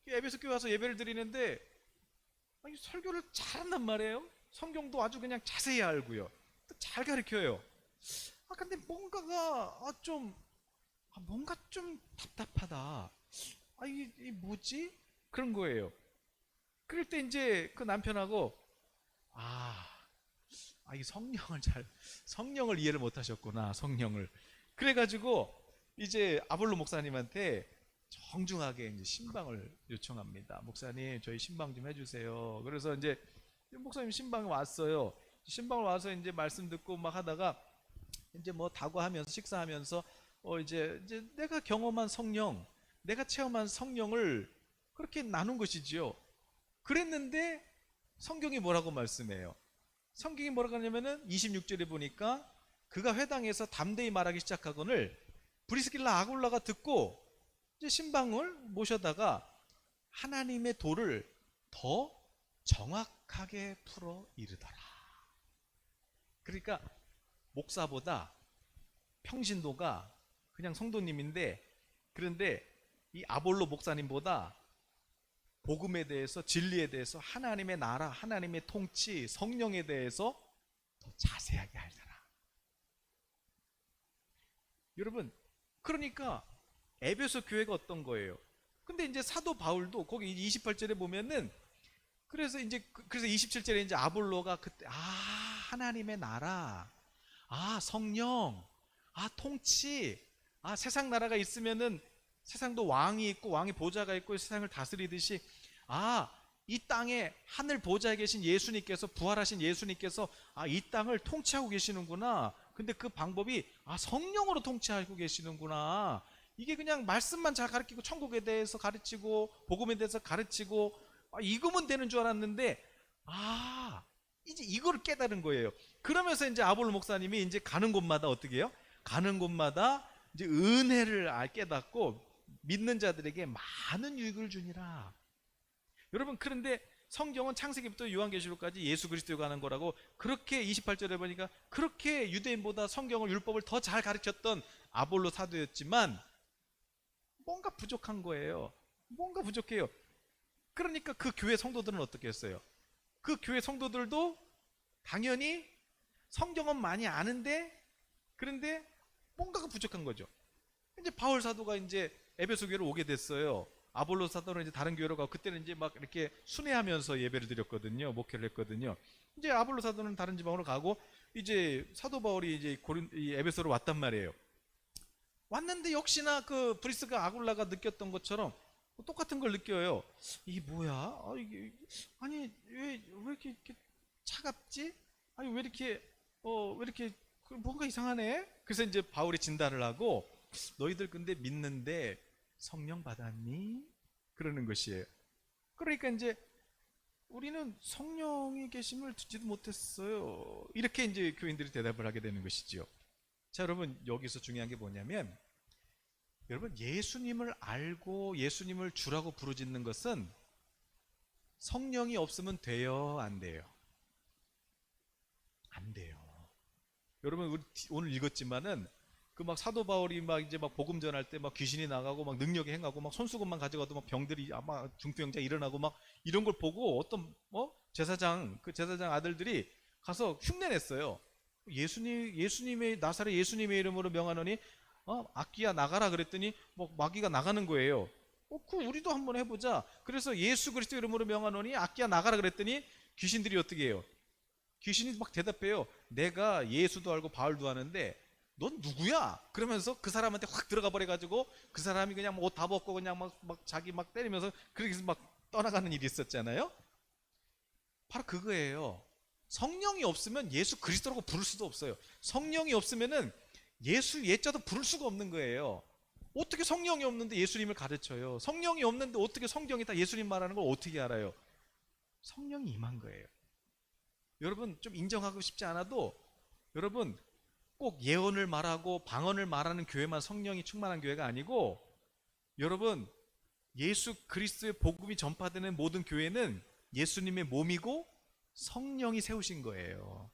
에베소 교회 와서 예배를 드리는데 설교를 잘한단 말이에요. 성경도 아주 그냥 자세히 알고요. 또 잘 가르쳐요. 근데 뭔가 좀 답답하다. 이 뭐지? 그런 거예요. 그럴 때 이제 그 남편하고 이 성령을 이해를 못 하셨구나, 성령을. 그래가지고 이제 아볼로 목사님한테 정중하게 이제 신방을 요청합니다. 목사님, 저희 신방 좀 해주세요. 그래서 이제 목사님 신방에 왔어요. 신방을 와서 이제 말씀 듣고 막 하다가 이제 뭐 다과하면서 식사하면서 이제 내가 경험한 성령, 내가 체험한 성령을 그렇게 나눈 것이지요. 그랬는데 성경이 뭐라고 말씀해요? 성경이 뭐라고 하냐면은 26절에 보니까 그가 회당에서 담대히 말하기 시작하거늘 브리스길라 아굴라가 듣고 이제 신방을 모셔다가 하나님의 도를 더 정확하게 풀어 이르더라. 그러니까 목사보다 평신도가 그냥 성도님인데, 그런데 이 아볼로 목사님보다 복음에 대해서, 진리에 대해서, 하나님의 나라, 하나님의 통치, 성령에 대해서 더 자세하게 알더라. 여러분, 그러니까 에베소 교회가 어떤 거예요? 근데 이제 사도 바울도 거기 28절에 보면은 그래서 27절에 이제 아볼로가 그때 하나님의 나라, 성령, 통치, 세상 나라가 있으면은 세상도 왕이 있고 왕이 보좌가 있고 세상을 다스리듯이 이 땅에 하늘 보좌에 계신 예수님께서, 부활하신 예수님께서 이 땅을 통치하고 계시는구나. 근데 그 방법이 성령으로 통치하고 계시는구나. 이게 그냥 말씀만 잘 가르치고 천국에 대해서 가르치고 복음에 대해서 가르치고 이거면 되는 줄 알았는데 이제 이거를 깨달은 거예요. 그러면서 이제 아볼로 목사님이 이제 가는 곳마다 어떻게 해요? 가는 곳마다 이제 은혜를 깨닫고 믿는 자들에게 많은 유익을 주니라. 여러분, 그런데 성경은 창세기부터 요한계시록까지 예수 그리스도가 하는 거라고, 그렇게 28절에 보니까 그렇게 유대인보다 성경을, 율법을 더 잘 가르쳤던 아볼로 사도였지만 뭔가 부족한 거예요. 뭔가 부족해요. 그러니까 그 교회 성도들은 어떻게 했어요? 그 교회 성도들도 당연히 성경은 많이 아는데, 그런데 뭔가가 부족한 거죠. 이제 바울 사도가 이제 에베소 교회로 오게 됐어요. 아볼로 사도는 이제 다른 교회로 가고, 그때는 이제 막 이렇게 순회하면서 예배를 드렸거든요. 목회를 했거든요. 이제 아볼로 사도는 다른 지방으로 가고, 이제 사도 바울이 이제 이 에베소로 왔단 말이에요. 왔는데 역시나 그 브리스가 아굴라가 느꼈던 것처럼 똑같은 걸 느껴요. 이게 뭐야? 이게 아니 왜 이렇게 차갑지? 아니 왜 이렇게 뭔가 이상하네? 그래서 이제 바울이 진단을 하고, 너희들 근데 믿는데 성령 받았니? 그러는 것이에요. 그러니까 이제 우리는 성령이 계심을 듣지도 못했어요. 이렇게 이제 교인들이 대답을 하게 되는 것이죠. 자, 여러분, 여기서 중요한 게 뭐냐면, 여러분, 예수님을 알고 예수님을 주라고 부르짖는 것은 성령이 없으면 돼요, 안 돼요? 안 돼요. 여러분, 우리 오늘 읽었지만은 그 막 사도 바울이 막 이제 막 복음 전할 때 막 귀신이 나가고 막 능력이 행하고 막 손수건만 가져가도 막 병들이 아마 중풍병자 일어나고 막 이런 걸 보고 어떤 제사장 아들들이 가서 흉내냈어요. 예수님의 나사렛 예수님의 이름으로 명하노니 악기야 나가라 그랬더니 뭐 마귀가 나가는 거예요. 그 우리도 한번 해보자. 그래서 예수 그리스도 이름으로 명하노니 악기야 나가라 그랬더니 귀신들이 어떻게 해요? 귀신이 막 대답해요. 내가 예수도 알고 바울도 아는데 넌 누구야? 그러면서 그 사람한테 확 들어가 버려가지고 그 사람이 그냥 옷 다 벗고 그냥 막 자기 막 때리면서 그렇게 해서 막 떠나가는 일이 있었잖아요. 바로 그거예요. 성령이 없으면 예수 그리스도라고 부를 수도 없어요. 성령이 없으면은 예수 예자도 부를 수가 없는 거예요. 어떻게 성령이 없는데 예수님을 가르쳐요? 성령이 없는데 어떻게 성경이 다 예수님 말하는 걸 어떻게 알아요? 성령이 임한 거예요. 여러분, 좀 인정하고 싶지 않아도 여러분, 꼭 예언을 말하고 방언을 말하는 교회만 성령이 충만한 교회가 아니고, 여러분, 예수 그리스도의 복음이 전파되는 모든 교회는 예수님의 몸이고 성령이 세우신 거예요.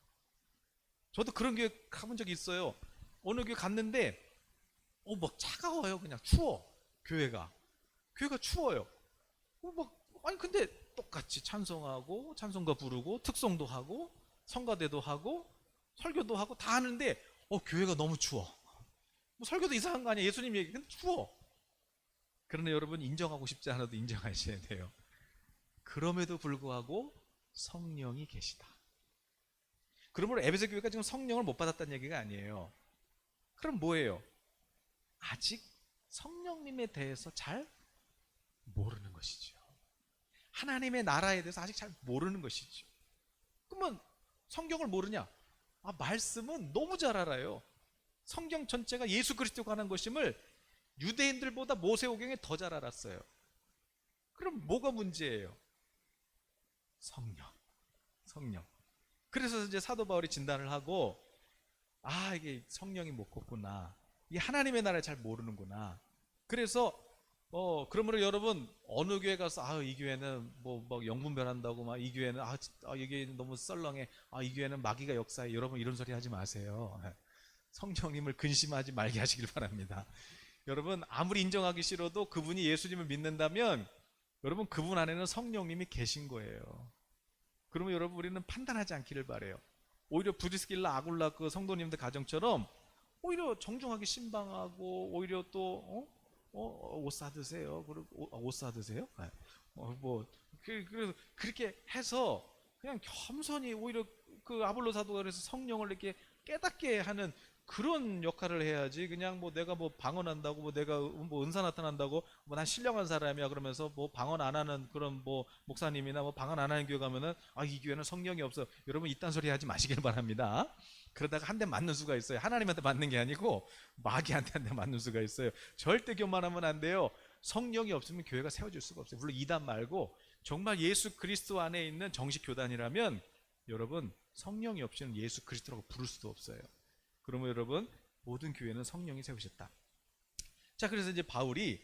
저도 그런 교회 가본 적이 있어요. 어느 교회 갔는데 막 차가워요. 그냥 추워. 교회가 추워요. 아니 근데 똑같이 찬송하고 찬송가 부르고 특송도 하고 성가대도 하고 설교도 하고 다 하는데 교회가 너무 추워. 설교도 이상한 거 아니야. 예수님 얘기. 근데 추워. 그러나 여러분, 인정하고 싶지 않아도 인정하셔야 돼요. 그럼에도 불구하고 성령이 계시다. 그러므로 에베소 교회가 지금 성령을 못 받았다는 얘기가 아니에요. 그럼 뭐예요? 아직 성령님에 대해서 잘 모르는 것이죠. 하나님의 나라에 대해서 아직 잘 모르는 것이죠. 그러면 성경을 모르냐? 말씀은 너무 잘 알아요. 성경 전체가 예수 그리스도가 관한 것임을 유대인들보다 모세오경에 더 잘 알았어요. 그럼 뭐가 문제예요? 성령. 그래서 이제 사도 바울이 진단을 하고, 이게 성령이 못 걷구나. 이 하나님의 나라를 잘 모르는구나. 그래서 그러므로 여러분 어느 교회 가서 이 교회는 뭐 영분 변한다고 막 이 교회는 이게 너무 썰렁해. 이 교회는 마귀가 역사해. 여러분 이런 소리 하지 마세요. 성령님을 근심하지 말게 하시길 바랍니다. 여러분 아무리 인정하기 싫어도 그분이 예수님을 믿는다면 여러분 그분 안에는 성령님이 계신 거예요. 그러면 여러분 우리는 판단하지 않기를 바라요. 오히려 브리스길라 아굴라 그 성도님들 가정처럼 오히려 정중하게 신방하고, 오히려 또 옷 사드세요. 그리고 옷 사드세요? 그래서 그렇게 해서 그냥 겸손히 오히려 그 아볼로 사도가 그래서 성령을 이렇게 깨닫게 하는 그런 역할을 해야지. 그냥 내가 방언한다고, 내가 은사 나타난다고, 난 신령한 사람이야 그러면서 방언 안 하는 그런 목사님이나 방언 안 하는 교회 가면은 이 교회는 성령이 없어. 여러분 이딴 소리 하지 마시길 바랍니다. 그러다가 한 대 맞는 수가 있어요. 하나님한테 맞는 게 아니고 마귀한테 한 대 맞는 수가 있어요. 절대 교만하면 안 돼요. 성령이 없으면 교회가 세워질 수가 없어요. 물론 이단 말고 정말 예수 그리스도 안에 있는 정식 교단이라면 여러분 성령이 없이는 예수 그리스도라고 부를 수도 없어요. 그러면 여러분 모든 교회는 성령이 세우셨다. 자, 그래서 이제 바울이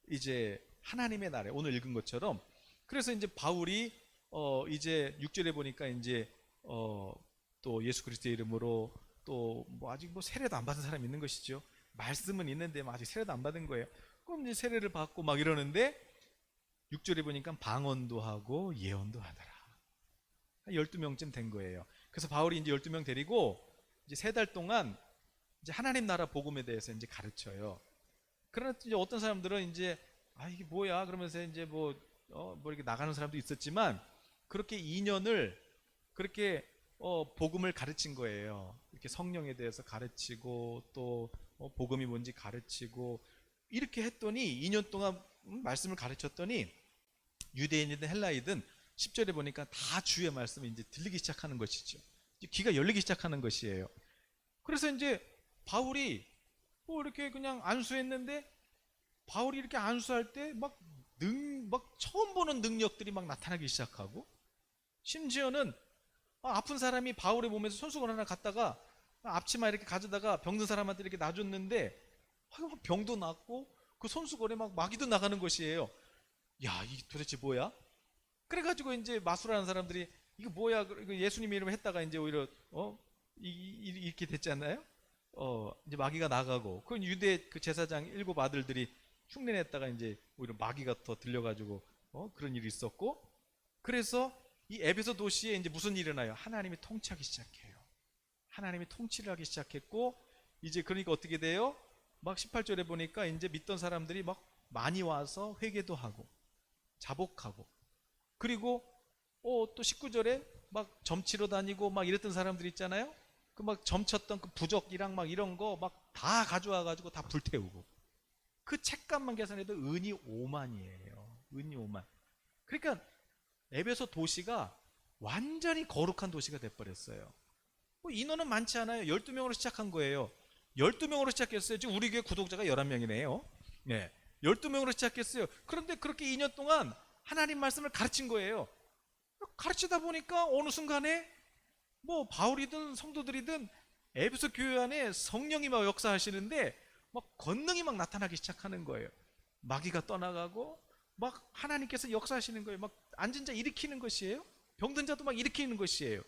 이제 하나님의 나라에 오늘 읽은 것처럼, 그래서 이제 바울이 이제 6절에 보니까 이제 또 예수 그리스도의 이름으로 또 아직 세례도 안 받은 사람이 있는 것이죠. 말씀은 있는데 아직 세례도 안 받은 거예요. 그럼 이제 세례를 받고 막 이러는데 6절에 보니까 방언도 하고 예언도 하더라. 12명쯤 된 거예요. 그래서 바울이 이제 12명 데리고 이제 3달 동안 이제 하나님 나라 복음에 대해서 이제 가르쳐요. 그러나 이제 어떤 사람들은 이제 이게 뭐야 그러면서 이제 이렇게 나가는 사람도 있었지만, 그렇게 2년을 그렇게 복음을 가르친 거예요. 이렇게 성령에 대해서 가르치고 또 복음이 뭔지 가르치고 이렇게 했더니 2년 동안 말씀을 가르쳤더니 유대인이든 헬라이든 10절에 보니까 다 주의 말씀이 이제 들리기 시작하는 것이죠. 귀가 열리기 시작하는 것이에요. 그래서 이제 바울이 이렇게 그냥 안수했는데, 바울이 이렇게 안수할 때 막 처음 보는 능력들이 막 나타나기 시작하고, 심지어는 아픈 사람이 바울의 몸에서 손수건 하나 갖다가 앞치마 이렇게 가져다가 병든 사람한테 이렇게 놔줬는데 병도 낫고 그 손수건에 막 마귀도 나가는 것이에요. 야, 이게 도대체 뭐야? 그래가지고 이제 마술하는 사람들이 이거 뭐야? 예수님 이름을 했다가 이제 오히려 이렇게 됐지 않나요? 이제 마귀가 나가고, 그 유대 그 제사장 7 아들들이 흉내냈다가 이제 오히려 마귀가 더 들려가지고 그런 일이 있었고, 그래서 이 에베소 도시에 이제 무슨 일이 일어나요? 하나님이 통치하기 시작해요. 하나님이 통치를 하기 시작했고, 이제 그러니까 어떻게 돼요? 막 18절에 보니까 이제 믿던 사람들이 막 많이 와서 회개도 하고 자복하고, 그리고 또 19절에 막 점치러 다니고 막 이랬던 사람들 있잖아요. 그 막 점쳤던 그 부적이랑 막 이런 거 막 다 가져와 가지고 다 불태우고, 그 책값만 계산해도 은이 5만이에요. 은이 5만. 그러니까 에베소 도시가 완전히 거룩한 도시가 돼버렸어요. 인원은 많지 않아요. 12명으로 시작한 거예요. 12명으로 시작했어요. 지금 우리 교회 구독자가 11명이네요. 네, 12명으로 시작했어요. 그런데 그렇게 2년 동안 하나님 말씀을 가르친 거예요. 가르치다 보니까 어느 순간에 바울이든 성도들이든 에베소 교회 안에 성령이 막 역사하시는데 막 권능이 막 나타나기 시작하는 거예요. 마귀가 떠나가고 막 하나님께서 역사하시는 거예요. 막 앉은 자 일으키는 것이에요. 병든 자도 막 일으키는 것이에요.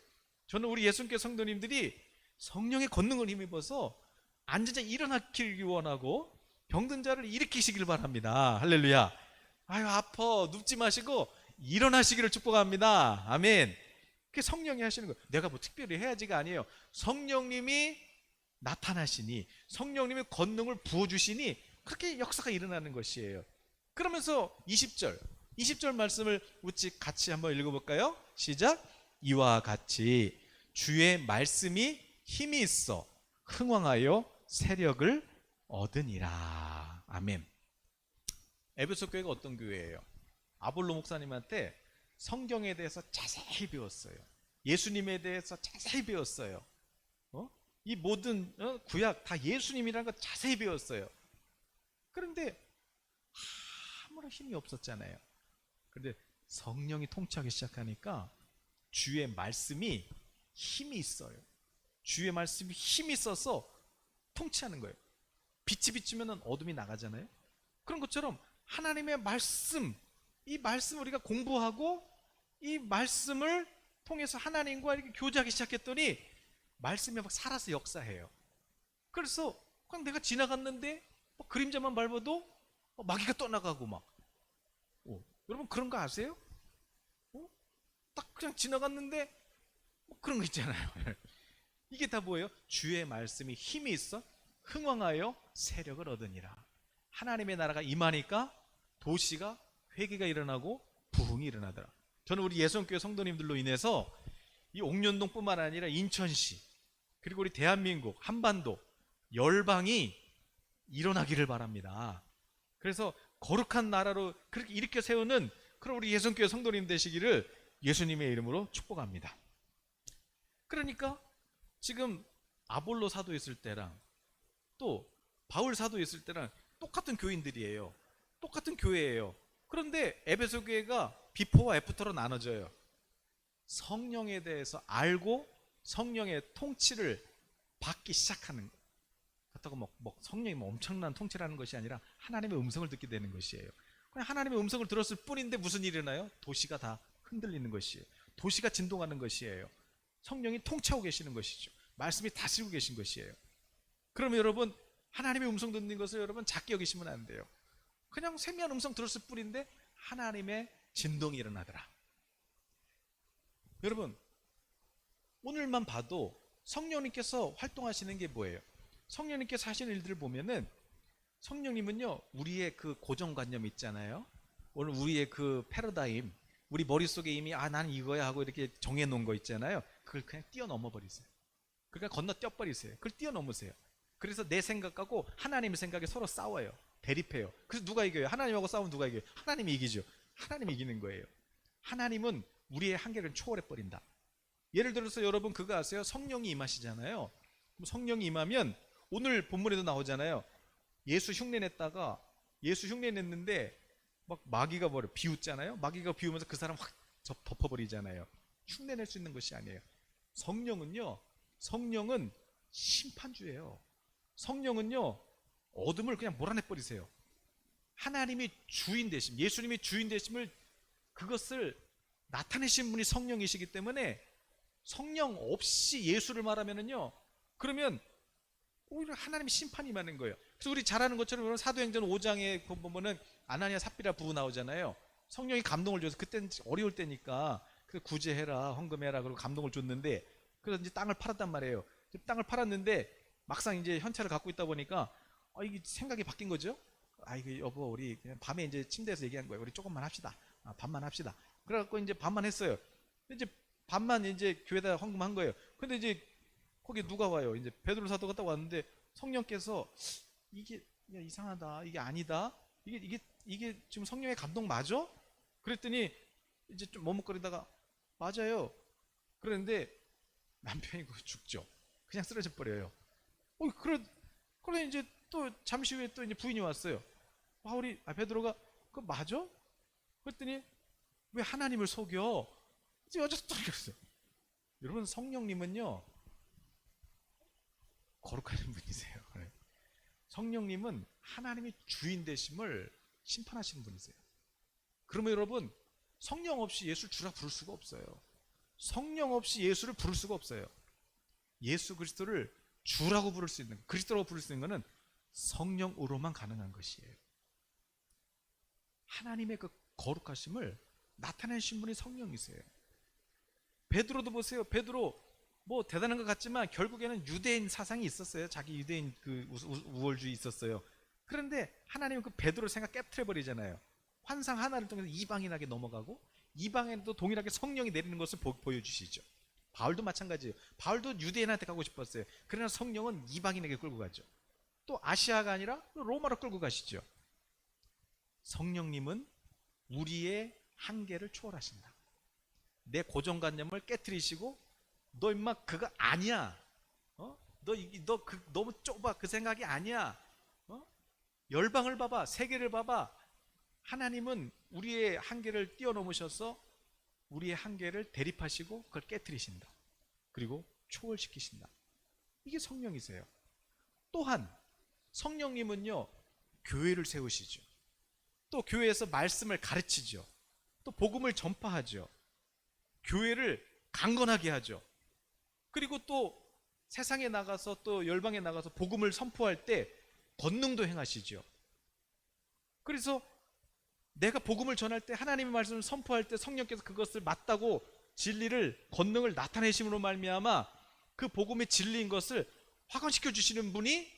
저는 우리 예수님께 성도님들이 성령의 권능을 힘입어서 앉은 자 일어나기를 원하고 병든 자를 일으키시길 바랍니다. 할렐루야. 아파 눕지 마시고 일어나시기를 축복합니다. 아멘. 그게 성령이 하시는 거예요. 내가 특별히 해야지가 아니에요. 성령님이 나타나시니, 성령님의 권능을 부어주시니 그렇게 역사가 일어나는 것이에요. 그러면서 20절 말씀을 같이 한번 읽어볼까요? 시작. 이와 같이 주의 말씀이 힘이 있어 흥왕하여 세력을 얻으니라. 아멘. 에베소 교회가 어떤 교회예요? 아볼로 목사님한테 성경에 대해서 자세히 배웠어요. 예수님에 대해서 자세히 배웠어요. 이 모든 구약 다 예수님이라는 거 자세히 배웠어요. 그런데 아무런 힘이 없었잖아요. 그런데 성령이 통치하기 시작하니까 주의 말씀이 힘이 있어요. 주의 말씀이 힘이 있어서 통치하는 거예요. 빛이 비치면 어둠이 나가잖아요. 그런 것처럼 하나님의 말씀, 이 말씀을 우리가 공부하고 이 말씀을 통해서 하나님과 이렇게 교제하기 시작했더니 말씀이 막 살아서 역사해요. 그래서 그냥 내가 지나갔는데 그림자만 밟아도 마귀가 떠나가고 막. 여러분 그런 거 아세요? 딱 그냥 지나갔는데 그런 거 있잖아요. 이게 다 뭐예요? 주의 말씀이 힘이 있어 흥왕하여 세력을 얻으니라. 하나님의 나라가 임하니까 도시가 회개가 일어나고 부흥이 일어나더라. 저는 우리 예수교회 성도님들로 인해서 이 옥년동뿐만 아니라 인천시 그리고 우리 대한민국 한반도 열방이 일어나기를 바랍니다. 그래서 거룩한 나라로 그렇게 일으켜 세우는 그런 우리 예수교회 성도님 되시기를 예수님의 이름으로 축복합니다. 그러니까 지금 아볼로 사도 있을 때랑 또 바울 사도 있을 때랑 똑같은 교인들이에요. 똑같은 교회예요. 그런데 에베소 교회가 비포와 애프터로 나눠져요. 성령에 대해서 알고 성령의 통치를 받기 시작하는 거. 그렇다고 성령이 엄청난 통치라는 것이 아니라 하나님의 음성을 듣게 되는 것이에요. 그냥 하나님의 음성을 들었을 뿐인데 무슨 일이 일어나요? 도시가 다 흔들리는 것이에요. 도시가 진동하는 것이에요. 성령이 통치하고 계시는 것이죠. 말씀이 다스리고 계신 것이에요. 그러면 여러분 하나님의 음성 듣는 것을 여러분 작게 여기시면 안 돼요. 그냥 세미한 음성 들었을 뿐인데 하나님의 진동이 일어나더라. 여러분 오늘만 봐도 성령님께서 활동하시는 게 뭐예요? 성령님께서 하시는 일들을 보면은 성령님은요 우리의 그 고정관념 있잖아요. 오늘 우리의 그 패러다임 우리 머릿속에 이미 나는 이거야 하고 이렇게 정해놓은 거 있잖아요. 그걸 그냥 뛰어넘어 버리세요. 그러니까 건너뛰어 버리세요. 그걸 뛰어넘으세요. 그래서 내 생각하고 하나님의 생각이 서로 싸워요. 대립해요. 그래서 누가 이겨요? 하나님하고 싸우면 누가 이겨요? 하나님이 이기죠. 하나님이 이기는 거예요. 하나님은 우리의 한계를 초월해 버린다. 예를 들어서 여러분 그거 아세요? 성령이 임하시잖아요. 그럼 성령이 임하면 오늘 본문에도 나오잖아요. 예수 흉내 냈다가 예수 흉내 냈는데 막 마귀가 비웃잖아요. 마귀가 비우면서 그 사람 확 덮어버리잖아요. 흉내 낼 수 있는 것이 아니에요. 성령은 심판주예요. 성령은요 어둠을 그냥 몰아내 버리세요. 하나님이 주인 되심, 예수님이 주인 되심을 그것을 나타내신 분이 성령이시기 때문에 성령 없이 예수를 말하면은요 그러면 오히려 하나님의 심판이 임하는 거예요. 그래서 우리 잘 아는 것처럼 여러분 사도행전 5장에 보면은 아나니아 삽비라 부부 나오잖아요. 성령이 감동을 줘서 그때는 어려울 때니까 구제해라 헌금해라 그러고 감동을 줬는데 그래서 이제 땅을 팔았단 말이에요. 땅을 팔았는데 막상 이제 현찰을 갖고 있다 보니까 이게 생각이 바뀐 거죠. 이거 여보 우리 그냥 밤에 이제 침대에서 얘기한 거예요. 우리 조금만 합시다. 반만 합시다. 그래갖고 이제 반만 했어요. 이제 반만 이제 교회에다 헌금한 거예요. 근데 이제 거기 누가 와요? 이제 베드로 사도가 딱 왔는데 성령께서 이게 이상하다. 이게 아니다. 이게 지금 성령의 감동 맞아? 그랬더니 이제 좀 머뭇거리다가 맞아요. 그런데 남편이 죽죠. 그냥 쓰러져 버려요. 그래 이제 또 잠시 후에 또 이제 부인이 왔어요. 베드로가 그거 맞아? 그랬더니 왜 하나님을 속여? 이제 여자도 또 그랬어요. 여러분 성령님은요 거룩한 분이세요. 성령님은 하나님의 주인 되심을 심판하시는 분이세요. 그러면 여러분 성령 없이 예수를 주라 부를 수가 없어요. 성령 없이 예수를 부를 수가 없어요. 예수 그리스도를 주라고 부를 수 있는, 그리스도라고 부를 수 있는 것은 성령으로만 가능한 것이에요. 하나님의 그 거룩하심을 나타내신 분이 성령이세요. 베드로도 보세요. 베드로 대단한 것 같지만 결국에는 유대인 사상이 있었어요. 자기 유대인 그 우월주의 있었어요. 그런데 하나님은 그 베드로 생각 깨트려 버리잖아요. 환상 하나를 통해서 이방인에게 넘어가고 이방인도 동일하게 성령이 내리는 것을 보여주시죠. 바울도 마찬가지예요. 바울도 유대인한테 가고 싶었어요. 그러나 성령은 이방인에게 끌고 가죠. 또 아시아가 아니라 로마로 끌고 가시죠. 성령님은 우리의 한계를 초월하신다. 내 고정관념을 깨트리시고 너 임마 그거 아니야. 너 너무 좁아. 그 생각이 아니야. 열방을 봐봐. 세계를 봐봐. 하나님은 우리의 한계를 뛰어넘으셔서 우리의 한계를 대립하시고 그걸 깨트리신다. 그리고 초월시키신다. 이게 성령이세요. 또한 성령님은요, 교회를 세우시죠. 또 교회에서 말씀을 가르치죠. 또 복음을 전파하죠. 교회를 강건하게 하죠. 그리고 또 세상에 나가서 또 열방에 나가서 복음을 선포할 때 권능도 행하시죠. 그래서 내가 복음을 전할 때 하나님의 말씀을 선포할 때 성령께서 그것을 맞다고 진리를 권능을 나타내심으로 말미암아 그 복음의 진리인 것을 확언시켜 주시는 분이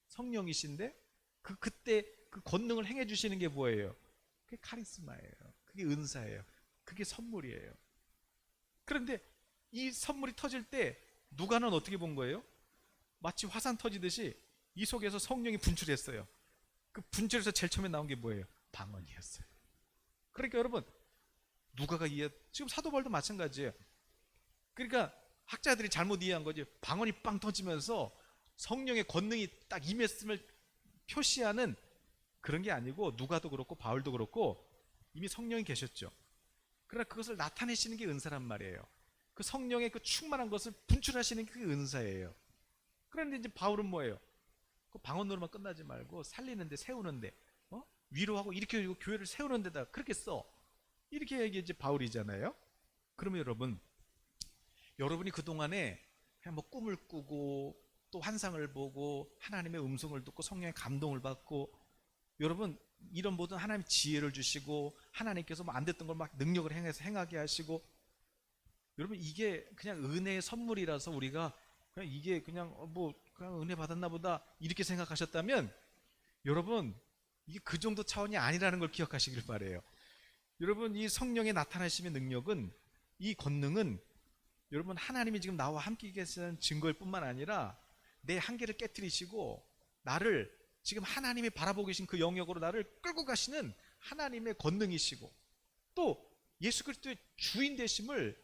성령이신데 그때 그 권능을 행해 주시는 게 뭐예요? 그게 카리스마예요. 그게 은사예요. 그게 선물이에요. 그런데 이 선물이 터질 때 누가는 어떻게 본 거예요? 마치 화산 터지듯이 이 속에서 성령이 분출했어요. 그 분출에서 제일 처음에 나온 게 뭐예요? 방언이었어요. 그러니까 여러분, 누가가 지금 사도 바울도 마찬가지예요. 그러니까 학자들이 잘못 이해한 거지. 방언이 빵 터지면서 성령의 권능이 딱 임했음을 표시하는 그런 게 아니고, 누가도 그렇고 바울도 그렇고 이미 성령이 계셨죠. 그러나 그것을 나타내시는 게 은사란 말이에요. 그 성령의 그 충만한 것을 분출하시는 게 그 은사예요. 그런데 이제 바울은 뭐예요? 그 방언으로만 끝나지 말고 살리는데, 세우는데, 위로하고 일으키고 교회를 세우는 데다 그렇게 써. 이렇게 이게 이제 바울이잖아요. 그러면 여러분이 그동안에 그냥 뭐 꿈을 꾸고 또 환상을 보고 하나님의 음성을 듣고 성령의 감동을 받고, 여러분 이런 모든 하나님의 지혜를 주시고 하나님께서 뭐 안 됐던 걸 막 능력을 행해서 행하게 하시고, 여러분 이게 그냥 은혜의 선물이라서 우리가 그냥 이게 그냥 그냥 은혜 받았나 보다 이렇게 생각하셨다면, 여러분 이게 그 정도 차원이 아니라는 걸 기억하시길 바래요. 여러분 이 성령의 나타나심의 능력은, 이 권능은 여러분 하나님이 지금 나와 함께 계시는 증거일 뿐만 아니라 내 한계를 깨트리시고 나를 지금 하나님이 바라보고 계신 그 영역으로 나를 끌고 가시는 하나님의 권능이시고, 또 예수 그리스도의 주인 되심을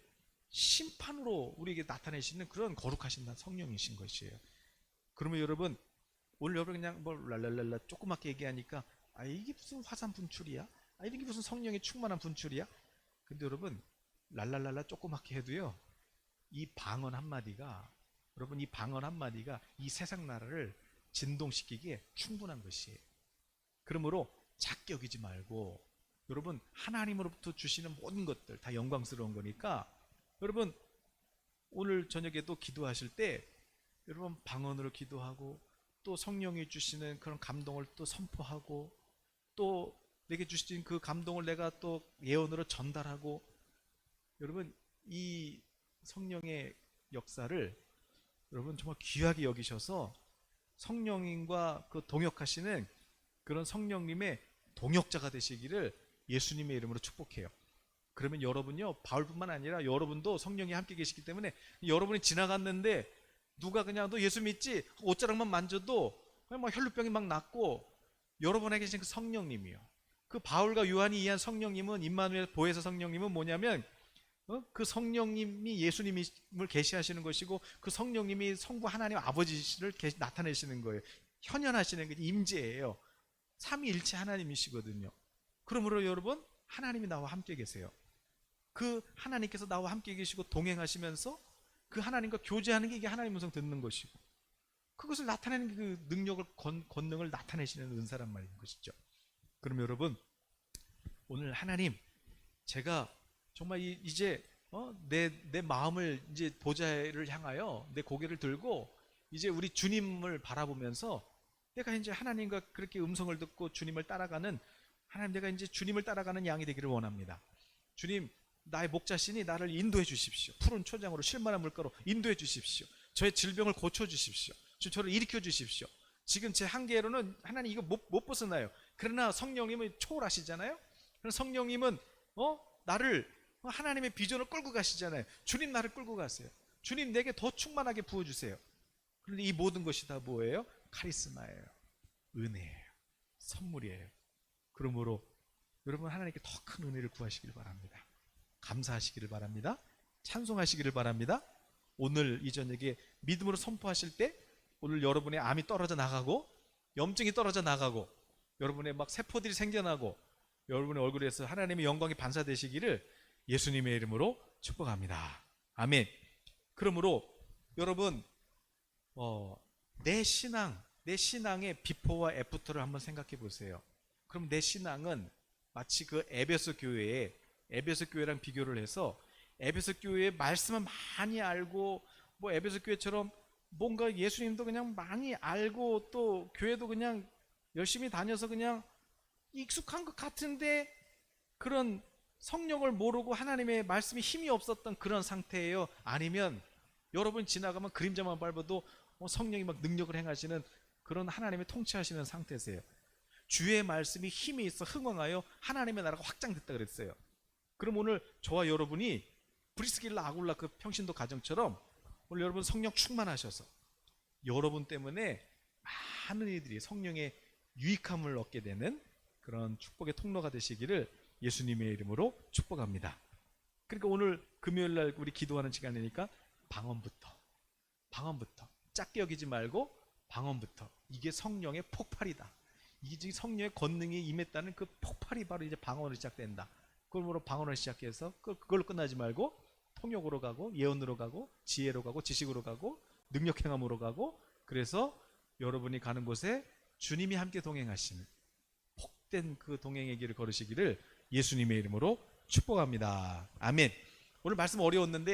심판으로 우리에게 나타내시는 그런 거룩하신 성령이신 것이에요. 그러면 여러분, 오늘 여러분 그냥 랄랄랄라 조그맣게 얘기하니까 이게 무슨 화산 분출이야? 이게 무슨 성령의 충만한 분출이야? 근데 여러분, 랄랄랄라 조그맣게 해도요, 이 방언 한마디가, 여러분 이 방언 한마디가 이 세상 나라를 진동시키기에 충분한 것이에요. 그러므로 작게 여기지 말고, 여러분 하나님으로부터 주시는 모든 것들 다 영광스러운 거니까, 여러분 오늘 저녁에도 기도하실 때 여러분 방언으로 기도하고, 또 성령이 주시는 그런 감동을 또 선포하고, 또 내게 주신 그 감동을 내가 또 예언으로 전달하고, 여러분 이 성령의 역사를 여러분 정말 귀하게 여기셔서 성령님과 그 동역하시는 그런 성령님의 동역자가 되시기를 예수님의 이름으로 축복해요. 그러면 여러분요, 바울뿐만 아니라 여러분도 성령이 함께 계시기 때문에, 여러분이 지나갔는데 누가 그냥 너 예수 믿지? 옷자락만 만져도 그냥 막 혈루병이 막 낫고, 여러분에게 계신 그 성령님이요, 그 바울과 요한이 이해한 성령님은, 임마누엘 보혜사 성령님은 뭐냐면 그 성령님이 예수님을 계시하시는 것이고, 그 성령님이 성부 하나님 아버지를 나타내시는 거예요. 현현하시는 게 임재예요. 삼위일체 하나님이시거든요. 그러므로 여러분, 하나님이 나와 함께 계세요. 그 하나님께서 나와 함께 계시고 동행하시면서 그 하나님과 교제하는 게 이게 하나님 음성 듣는 것이고, 그것을 나타내는 그 능력을, 권능을 나타내시는 은사란 말인 것이죠. 그럼 여러분, 오늘 하나님, 제가 정말 이제 내 마음을 이제 보좌를 향하여 내 고개를 들고 이제 우리 주님을 바라보면서 내가 이제 하나님과 그렇게 음성을 듣고 주님을 따라가는, 하나님 내가 이제 주님을 따라가는 양이 되기를 원합니다. 주님, 나의 목자신이 나를 인도해 주십시오. 푸른 초장으로 실만한 물가로 인도해 주십시오. 저의 질병을 고쳐 주십시오. 저를 일으켜 주십시오. 지금 제 한계로는 하나님 이거 못 벗어나요. 그러나 성령님은 초월하시잖아요. 그래서 성령님은 나를 하나님의 비전을 끌고 가시잖아요. 주님 나를 끌고 가세요. 주님 내게 더 충만하게 부어주세요. 그런데 이 모든 것이 다 뭐예요? 카리스마예요. 은혜예요. 선물이에요. 그러므로 여러분 하나님께 더 큰 은혜를 구하시길 바랍니다. 감사하시기를 바랍니다. 찬송하시기를 바랍니다. 오늘 이 저녁에 믿음으로 선포하실 때 오늘 여러분의 암이 떨어져 나가고 염증이 떨어져 나가고 여러분의 막 세포들이 생겨나고 여러분의 얼굴에서 하나님의 영광이 반사되시기를 예수님의 이름으로 축복합니다. 아멘. 그러므로 여러분 내 신앙의 비포와 애프터를 한번 생각해 보세요. 그럼 내 신앙은 마치 그 에베소 교회랑 비교를 해서 에베소 교회의 말씀을 많이 알고 뭐 에베소 교회처럼 뭔가 예수님도 그냥 많이 알고 또 교회도 그냥 열심히 다녀서 그냥 익숙한 것 같은데 그런 성령을 모르고 하나님의 말씀이 힘이 없었던 그런 상태예요? 아니면 여러분 지나가면 그림자만 밟아도 성령이 막 능력을 행하시는 그런 하나님의 통치하시는 상태세요? 주의 말씀이 힘이 있어 흥왕하여 하나님의 나라가 확장됐다 그랬어요. 그럼 오늘 저와 여러분이 브리스길라 아굴라 그 평신도 가정처럼 오늘 여러분 성령 충만하셔서 여러분 때문에 많은 이들이 성령의 유익함을 얻게 되는 그런 축복의 통로가 되시기를 예수님의 이름으로 축복합니다. 그러니까 오늘 금요일날 우리 기도하는 시간이니까 방언부터 작게 여기지 말고 방언부터. 이게 성령의 폭발이다. 이게 성령의 권능이 임했다는 그 폭발이 바로 이제 방언으로 시작된다. 그러므로 방언을 시작해서 그걸로 끝나지 말고 통역으로 가고 예언으로 가고 지혜로 가고 지식으로 가고 능력 행함으로 가고, 그래서 여러분이 가는 곳에 주님이 함께 동행하시는 복된 그 동행의 길을 걸으시기를 예수님의 이름으로 축복합니다. 아멘. 오늘 말씀 어려웠는데